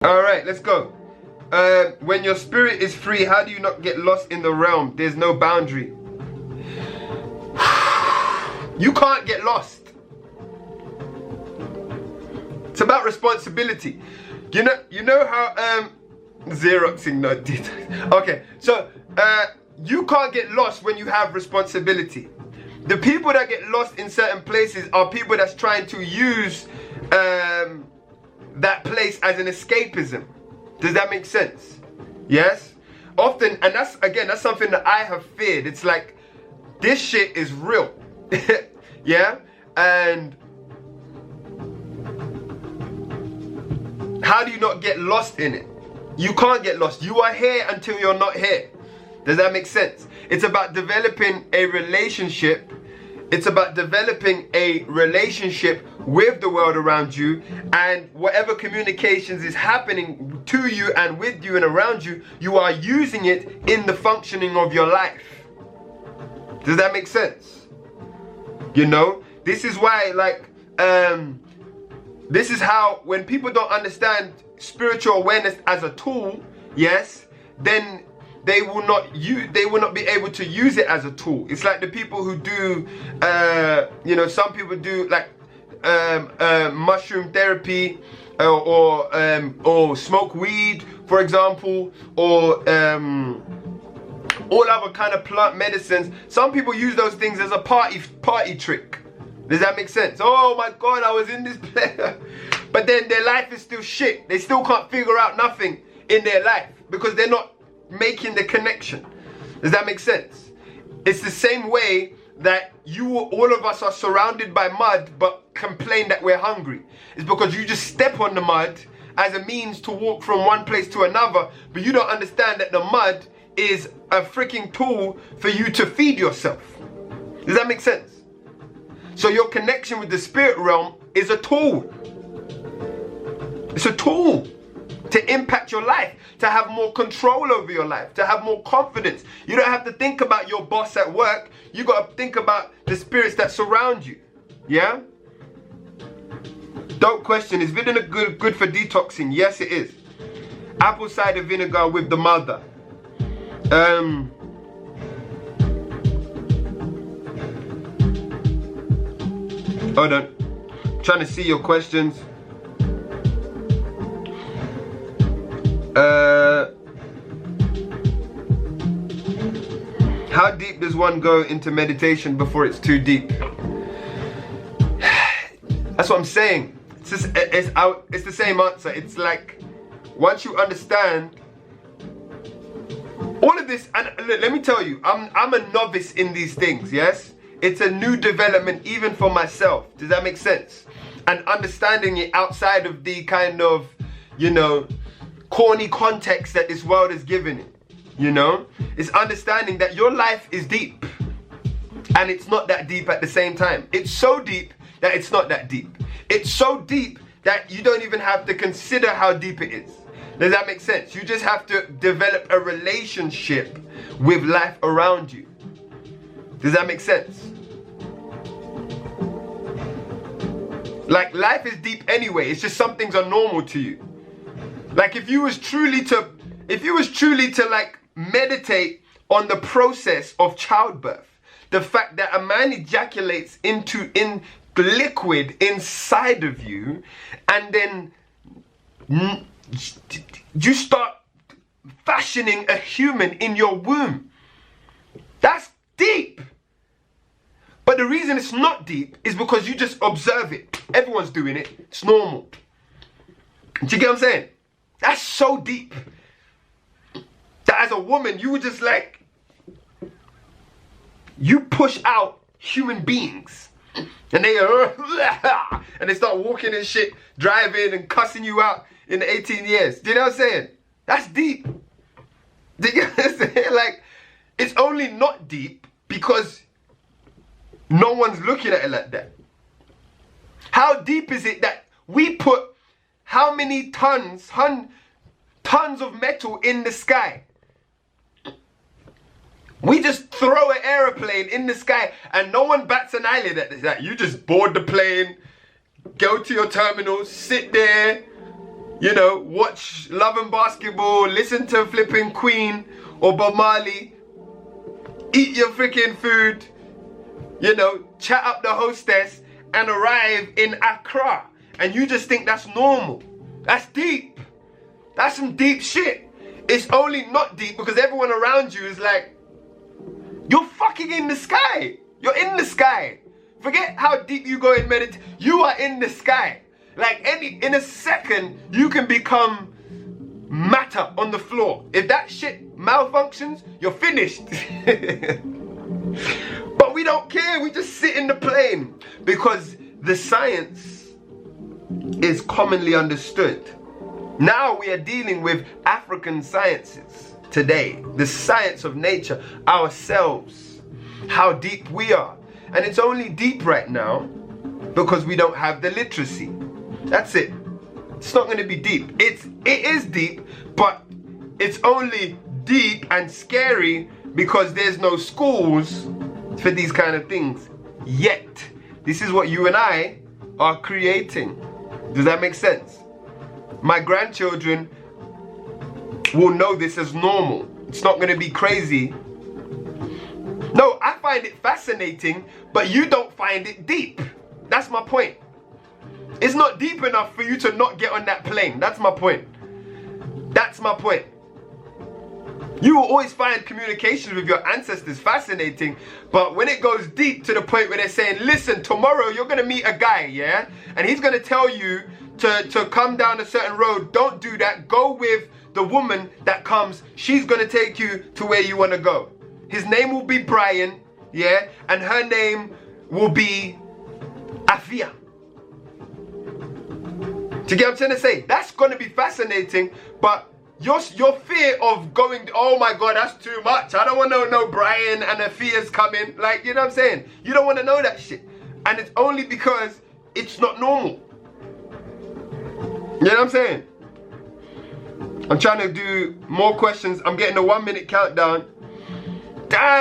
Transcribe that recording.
All right, let's go. When your spirit is free, how do you not get lost in the realm? There's no boundary. You can't get lost. It's about responsibility. You know how Xeroxing no did. Okay, so you can't get lost when you have responsibility. The people that get lost in certain places are people that's trying to use that place as an escapism. Does that make sense? Yes? Often, and that's something that I have feared. It's like, this shit is real. Yeah? And how do you not get lost in it? You can't get lost. You are here until you're not here. Does that make sense? It's about developing a relationship. It's about developing a relationship with the world around you, and whatever communications is happening to you and with you and around you, you are using it in the functioning of your life. Does that make sense? You know, this is why, like, this is how, when people don't understand spiritual awareness as a tool, yes, then they will not be able to use it as a tool. It's like the people who do, some people do like mushroom therapy, or smoke weed, for example, or all other kind of plant medicines. Some people use those things as a party trick. Does that make sense? Oh my God, I was in this place. But then their life is still shit. They still can't figure out nothing in their life because they're not making the connection. Does that make sense? It's the same way that all of us are surrounded by mud but complain that we're hungry. It's because you just step on the mud as a means to walk from one place to another, but you don't understand that the mud is a freaking tool for you to feed yourself. Does that make sense? So your connection with the spirit realm is a tool. It's a tool to impact your life, to have more control over your life, to have more confidence. You don't have to think about your boss at work. You got to think about the spirits that surround you. Yeah? Don't question, is vinegar good for detoxing? Yes, it is. Apple cider vinegar with the mother. Hold on. I'm trying to see your questions. How deep does one go into meditation before it's too deep? That's what I'm saying. It's the same answer. It's like, once you understand all of this, and let me tell you, I'm a novice in these things, yes? It's a new development even for myself. Does that make sense? And understanding it outside of the kind of, corny context that this world is giving it. It's understanding that your life is deep and it's not that deep at the same time. It's so deep that it's not that deep. It's so deep that you don't even have to consider how deep it is. Does that make sense? You just have to develop a relationship with life around you. Does that make sense? Like, life is deep anyway. It's just some things are normal to you. Like, if you was truly to like meditate on the process of childbirth, the fact that a man ejaculates in liquid inside of you, and then you start fashioning a human in your womb. That's deep. But the reason it's not deep is because you just observe it. Everyone's doing it. It's normal. Do you get what I'm saying? That's so deep that as a woman, you were just like, you push out human beings and they and they start walking and shit, driving and cussing you out in the 18 years. Do you know what I'm saying? That's deep. Do you know what I'm saying? Like, it's only not deep because no one's looking at it like that. How deep is it that we put how many tons of metal in the sky? We just throw an aeroplane in the sky and no one bats an eyelid at that. You just board the plane, go to your terminal, sit there, you know, watch Love and Basketball, listen to flipping Queen or Bob Marley, eat your freaking food, you know, chat up the hostess and arrive in Accra. And you just think that's normal. That's deep. That's some deep shit. It's only not deep because everyone around you is like, you're fucking in the sky. You're in the sky. Forget how deep you go in meditation. You are in the sky. Like in a second, you can become matter on the floor. If that shit malfunctions, you're finished. But we don't care. We just sit in the plane because the science is commonly understood. Now we are dealing with African sciences today. The science of nature, ourselves, how deep we are. And it's only deep right now because we don't have the literacy. That's it. It's not going to be deep. It is deep, but it's only deep and scary because there's no schools for these kind of things yet. This is what you and I are creating. Does that make sense? My grandchildren will know this as normal. It's not going to be crazy. No, I find it fascinating, but you don't find it deep. That's my point. It's not deep enough for you to not get on that plane. That's my point. That's my point. You will always find communication with your ancestors fascinating, but when it goes deep to the point where they're saying, listen, tomorrow you're going to meet a guy, yeah? And he's going to tell you to come down a certain road. Don't do that. Go with the woman that comes. She's going to take you to where you want to go. His name will be Brian, yeah? And her name will be Afia. Do you get what I'm trying to say? That's going to be fascinating, but your fear of going, oh my God, that's too much. I don't want to know Brian and Afia's coming. Like, you know what I'm saying? You don't want to know that shit. And it's only because it's not normal. You know what I'm saying? I'm trying to do more questions. I'm getting a 1 minute countdown. Damn.